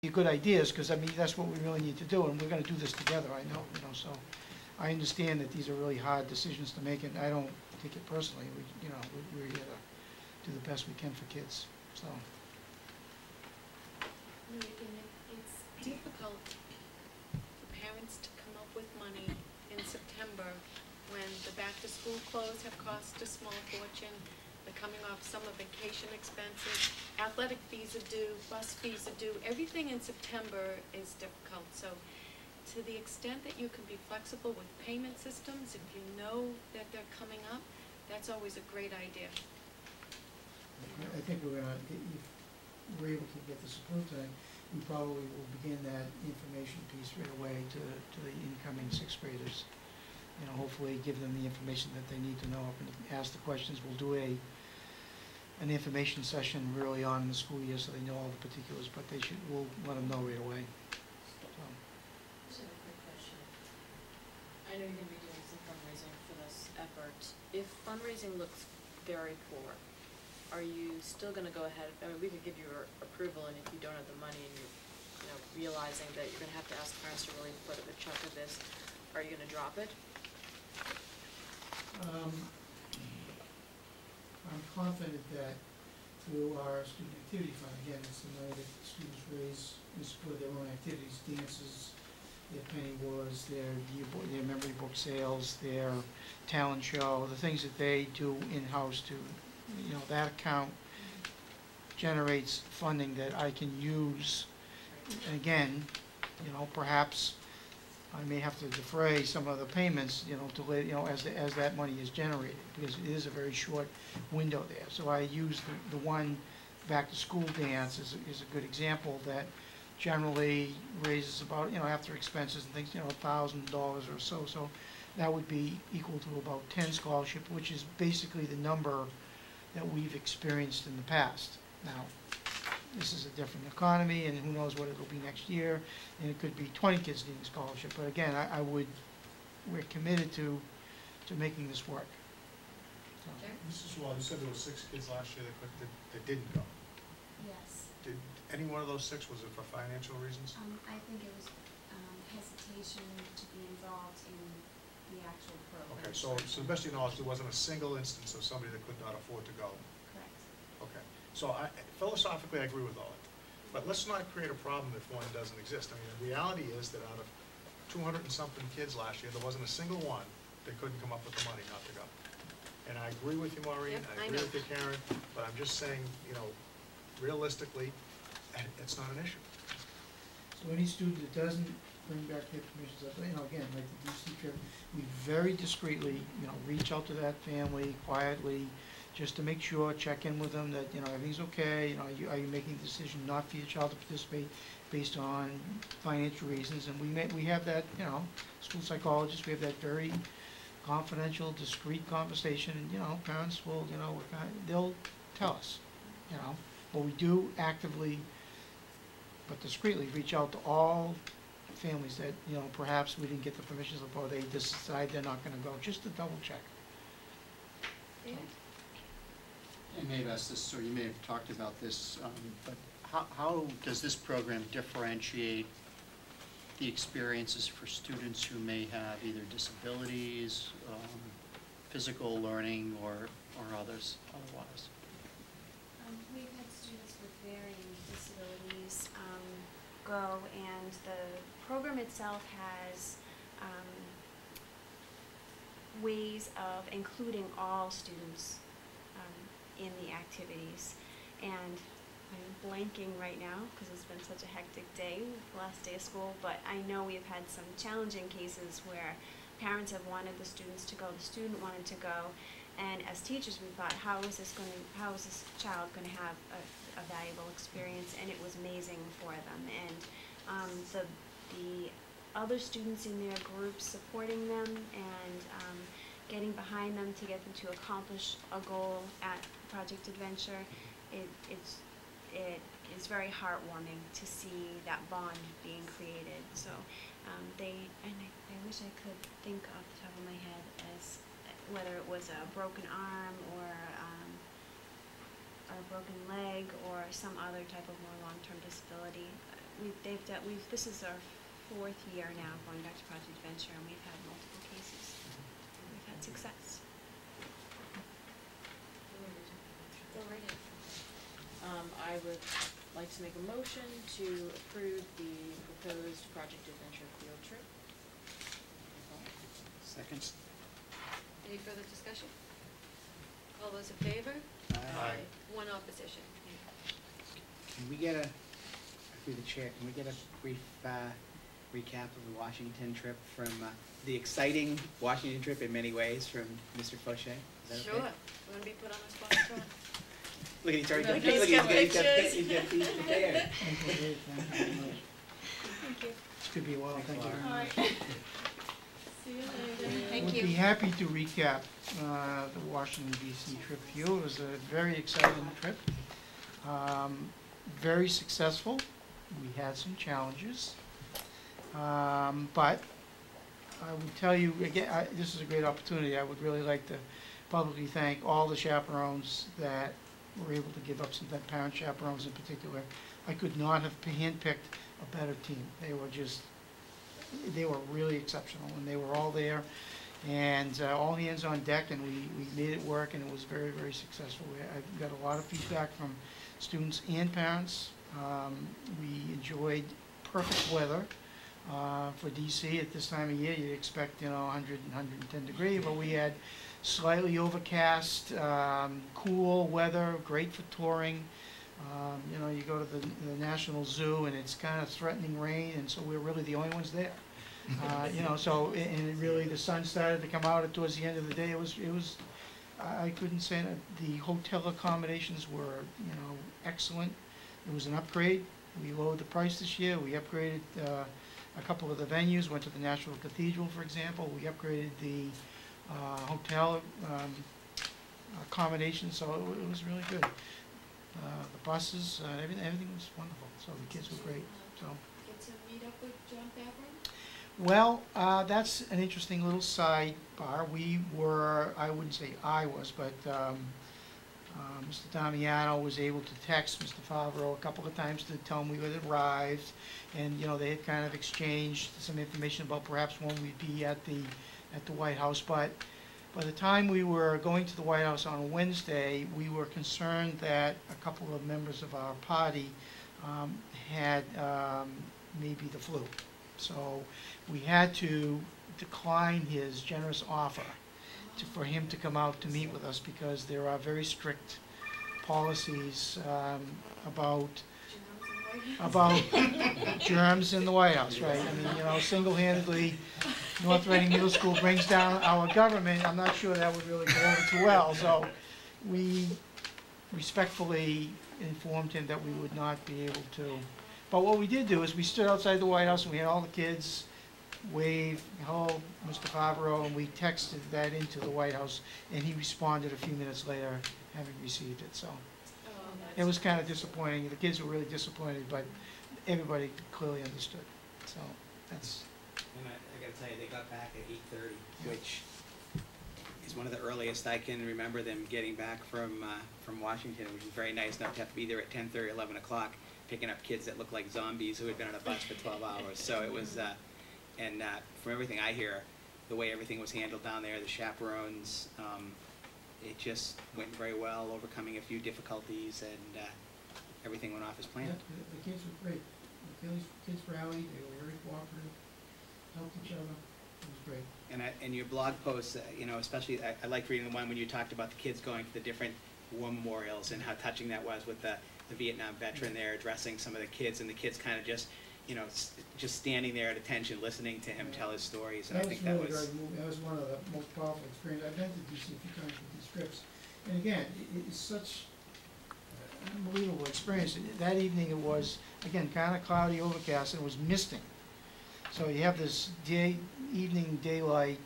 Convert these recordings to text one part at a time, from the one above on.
good ideas, because I mean, that's what we really need to do, and we're gonna do this together, I know, so. I understand that these are really hard decisions to make, and I don't take it personally, we're here to do the best we can for kids, so. And it's difficult for parents to come up with money in September when the back-to-school clothes have cost a small fortune, they're coming off summer vacation expenses, athletic fees are due, bus fees are due, everything in September is difficult. So to the extent that you can be flexible with payment systems, if you know that they're coming up, that's always a great idea. I think we're gonna, if we're able to get this approved tonight, we probably will begin that information piece right away to the incoming sixth graders. Hopefully give them the information that they need to know and ask the questions. We'll do an information session early on in the school year so they know all the particulars, but we'll let them know right away. Just have a quick question. I know you're going to be doing some fundraising for this effort. If fundraising looks very poor, are you still going to go ahead? I mean, we could give you approval, and if you don't have the money and you're realizing that you're going to have to ask parents to really put a good chunk of this, are you going to drop it? I'm confident that through our student activity fund, again, it's the money that students raise in support of their own activities, dances, their penny wars, their yearbook, their memory book sales, their talent show, the things that they do in-house to, that account generates funding that I can use. And again, perhaps I may have to defray some of the payments, as that money is generated, because it is a very short window there. So I use the one back-to-school dance is a good example that generally raises about, after expenses and things, $1,000 or so. So that would be equal to about 10 scholarships, which is basically the number that we've experienced in the past. Now, this is a different economy, and who knows what it'll be next year, and it could be 20 kids needing scholarship. But again, we're committed to making this work. So. Okay. Mrs. Wall, you said there were 6 kids last year that didn't go. Yes. Did any one of those 6, was it for financial reasons? I think it was hesitation to be involved in the actual program. Okay, so to the best of your knowledge, there wasn't a single instance of somebody that could not afford to go. Correct. Okay, so philosophically, I agree with all that. But let's not create a problem if one doesn't exist. I mean, the reality is that out of 200 and something kids last year, there wasn't a single one that couldn't come up with the money not to go. And I agree with you, Maureen, Yep, I agree with you, Karen, but I'm just saying, realistically, it's not an issue. So any student that doesn't bring back their permissions, again, like the DC trip, we very discreetly, reach out to that family quietly, just to make sure, check in with them that, everything's okay, are you making the decision not for your child to participate based on financial reasons? And we have that, school psychologists, we have that very confidential, discreet conversation, and, parents will, they'll tell us, but we do actively, but discreetly, reach out to all families that, perhaps we didn't get the permissions or they decide they're not gonna go, just to double check. Yeah. I may have asked this, or you may have talked about this, but how does this program differentiate the experiences for students who may have either disabilities, physical learning, or others otherwise? We've had students with varying disabilities go, and the program itself has ways of including all students in the activities. And I'm blanking right now because it's been such a hectic day, the last day of school, but I know we've had some challenging cases where parents have wanted the students to go, the student wanted to go, and as teachers we thought, how is this child going to have a valuable experience? And it was amazing for them. And the other students in their groups supporting them and getting behind them to get them to accomplish a goal at Project Adventure, it is very heartwarming to see that bond being created. So I wish I could think off the top of my head as whether it was a broken arm or a broken leg or some other type of more long-term disability. this is our 4th year now going back to Project Adventure, and we've had multiple cases. We've had success. Go right in. I would like to make a motion to approve the proposed Project Adventure field trip. Second? Any further discussion? All those in favor? Aye. One opposition. Can we get through the chair, can we get a brief recap of the Washington trip from, the exciting Washington trip in many ways from Mr. Fauché? Is that Sure. okay? You wanna be put on the spot, Sean? Look, he's already Look, got, he's look, got he's got, pictures. he's got these prepared. Thank you very much. Thank you. This could be a while, thank you very much. See you later. Thank Would you. be happy to recap the Washington DC trip for you. It was a very exciting trip, very successful. We had some challenges, but I would tell you, again, this is a great opportunity. I would really like to publicly thank all the chaperones that were able to give up some, that parent chaperones in particular. I could not have handpicked a better team. They were really exceptional, and they were all there, and all hands on deck, and we made it work, and it was very, very successful. I got a lot of feedback from students and parents. We enjoyed perfect weather for DC at this time of year. You'd expect, 100 and 110 degree, but we had slightly overcast, cool weather, great for touring. You go to the National Zoo and it's kind of threatening rain, and so we're really the only ones there. And really the sun started to come out towards the end of the day. It was, I couldn't say that. The hotel accommodations were, excellent. It was an upgrade. We lowered the price this year. We upgraded a couple of the venues, went to the National Cathedral, for example. We upgraded the hotel accommodations, so it was really good. The buses, everything was wonderful, so the kids were great, so. Get to meet up with John Favreau? Well, that's an interesting little sidebar. We were, I wouldn't say I was, but Mr. Damiano was able to text Mr. Favreau a couple of times to tell him we had arrived, and they had kind of exchanged some information about perhaps when we'd be at the White House. But by the time we were going to the White House on Wednesday, we were concerned that a couple of members of our party had maybe the flu. So we had to decline his generous offer for him to come out to meet with us, because there are very strict policies about germs in the White House, right? I mean, single-handedly, North Reading Middle School brings down our government. I'm not sure that would really go over too well. So we respectfully informed him that we would not be able to. But what we did do is we stood outside the White House, and we had all the kids wave, hello, Mr. Favreau, and we texted that into the White House, and he responded a few minutes later, having received it. So it was kind of disappointing. The kids were really disappointed, but everybody clearly understood. So that's. And I gotta tell you, they got back at 8:30, which is one of the earliest I can remember them getting back from Washington, which is very nice not to have to be there at 10:30, 11 o'clock, picking up kids that look like zombies who had been on a bus for 12 hours. So it was, and from everything I hear, the way everything was handled down there, the chaperones, it just went very well, overcoming a few difficulties, and everything went off as planned. Yeah, the kids were great. The kids rallied. They were very cooperative, helped each other. It was great. And your blog posts, especially I liked reading the one when you talked about the kids going to the different war memorials and how touching that was with the Vietnam veteran there addressing some of the kids, and the kids kind of just, just standing there at attention, listening to him tell his stories. And I think that was very moving. That was one of the most powerful experiences. I've been to DC a few times with these trips, and again, it's such an unbelievable experience. That evening it was, again, kind of cloudy, overcast, and it was misting. So you have this evening daylight,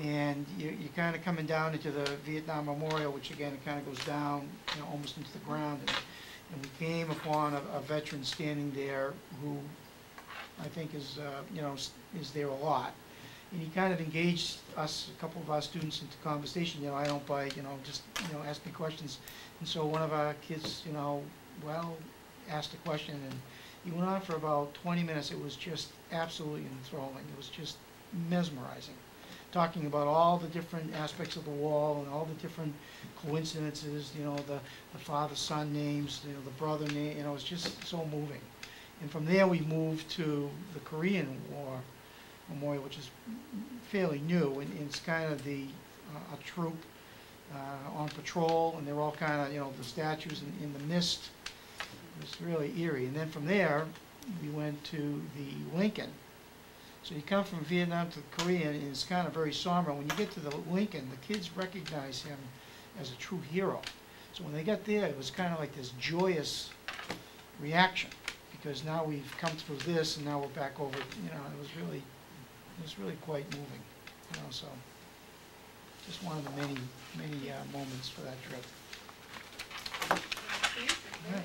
and you're kind of coming down into the Vietnam Memorial, which again, it kind of goes down, almost into the ground. And we came upon a veteran standing there who I think is there a lot. And he kind of engaged us, a couple of our students, into conversation. I don't bite, just, ask me questions. And so one of our kids, asked a question, and He went on for about 20 minutes. It was just absolutely enthralling. It was just mesmerizing, talking about all the different aspects of the wall and all the different coincidences, you know, the father-son names, you know, the brother name, you know, it was just so moving. And from there, we moved to the Korean War Memorial, which is fairly new, and it's kind of a troop on patrol, and they're all kind of, you know, the statues in the mist. It was really eerie. And then from there, we went to the Lincoln. So you come from Vietnam to Korea, and it's kind of very somber. When you get to the Lincoln, the kids recognize him as a true hero. So when they got there, it was kind of like this joyous reaction, because now we've come through this, and now we're back over, you know, it was really quite moving, you know, so just one of the many moments for that trip. All right.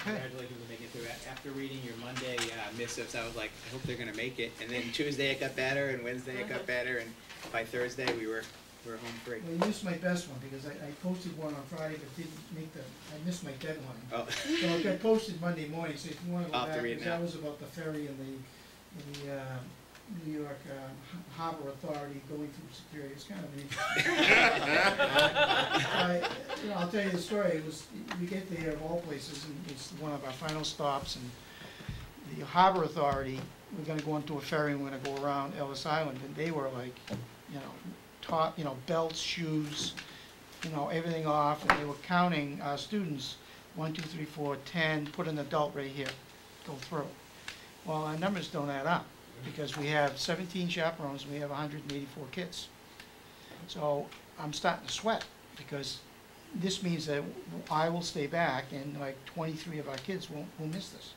Okay. Congratulations on making it through. After reading your Monday missives, I was like, I hope they're gonna make it. And then Tuesday it got better, and Wednesday it got better, and by Thursday we were home free. Well, you missed my best one, because I posted one on Friday, but didn't make I missed my deadline. Oh. So it got posted Monday morning, so if you want to go I'll have to back, read it because that now. was about the ferry and the New York Harbor Authority going through security. It's kind of neat. You know, I'll tell you the story. It was, we get there of all places, and it's one of our final stops, and the Harbor Authority, we're gonna go onto a ferry, and we're gonna go around Ellis Island, and they were like, you know, belts, shoes, you know, everything off, and they were counting our students, 1, 2, 3, 4, 10, put an adult right here, go through. Well, our numbers don't add up, because we have 17 chaperones, and we have 184 kids. So I'm starting to sweat, because this means that I will stay back, and like 23 of our kids will miss this.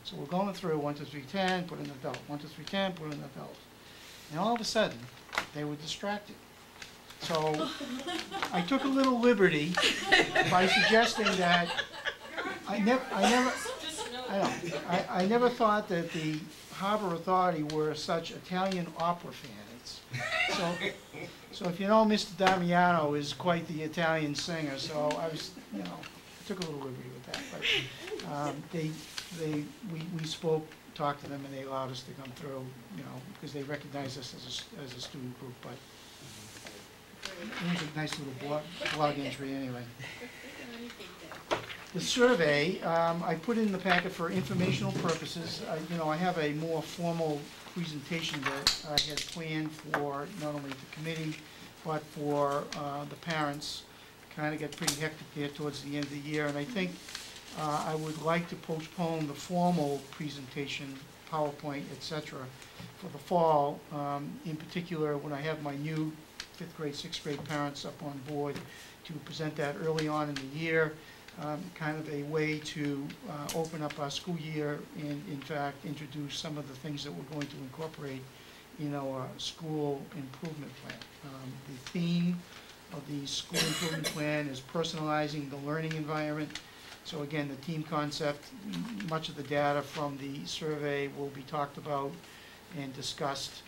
So we're going through 1, 2, 3, 10, put an adult, 1, 2, 3, 10, put an adult. And all of a sudden, they were distracted. So I took a little liberty by suggesting that I never thought that the Harbor Authority were such Italian opera fans. So if you know, Mr. Damiano is quite the Italian singer, so I was, you know, took a little liberty with that. But we spoke, talked to them, and they allowed us to come through, you know, because they recognized us as a student group. But it was a nice little blog entry anyway. The survey, I put in the packet for informational purposes. You know, I have a more formal presentation that I had planned for not only the committee, but for the parents. Kind of got pretty hectic there towards the end of the year, and I think I would like to postpone the formal presentation, PowerPoint, etc., for the fall. In particular, when I have my new 5th grade, 6th grade parents up on board, to present that early on in the year. Kind of a way to open up our school year and, in fact, introduce some of the things that we're going to incorporate in our school improvement plan. The theme of the school improvement plan is personalizing the learning environment. So again, the team concept, much of the data from the survey will be talked about and discussed.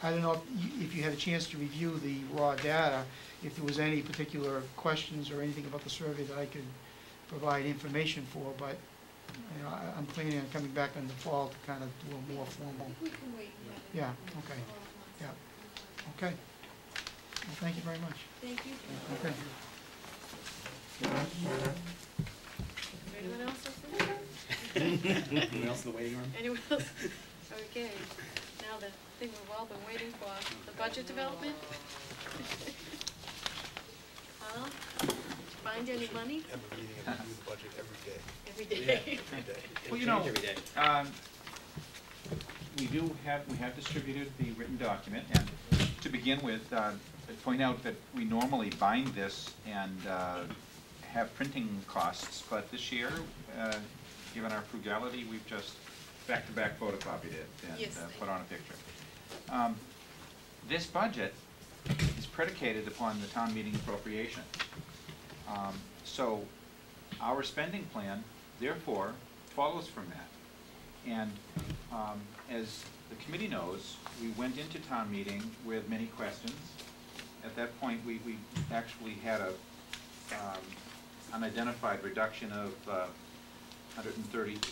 I don't know if you had a chance to review the raw data, if there was any particular questions or anything about the survey that I could provide information for, but you know, I'm planning on coming back in the fall to kind of do a more formal. We can wait. Yeah, okay, yeah, okay. Well, thank you very much. Thank you. Okay. Anyone else have something? Anyone else in the waiting room? Anyone else? Okay, now the thing we've all been waiting for, the budget development. Carl, did you find any money? Have a meeting and review the budget every day. Every day. Every day. Well, you know, Change every day. we have distributed the written document, and to begin with, I point out that we normally bind this and have printing costs, but this year, given our frugality, we've just back-to-back photocopied it and Yes. Put on a picture. This budget is predicated upon the town meeting appropriation. So our spending plan, therefore, follows from that. And as the committee knows, we went into town meeting with many questions. At that point, we actually had a unidentified reduction of 130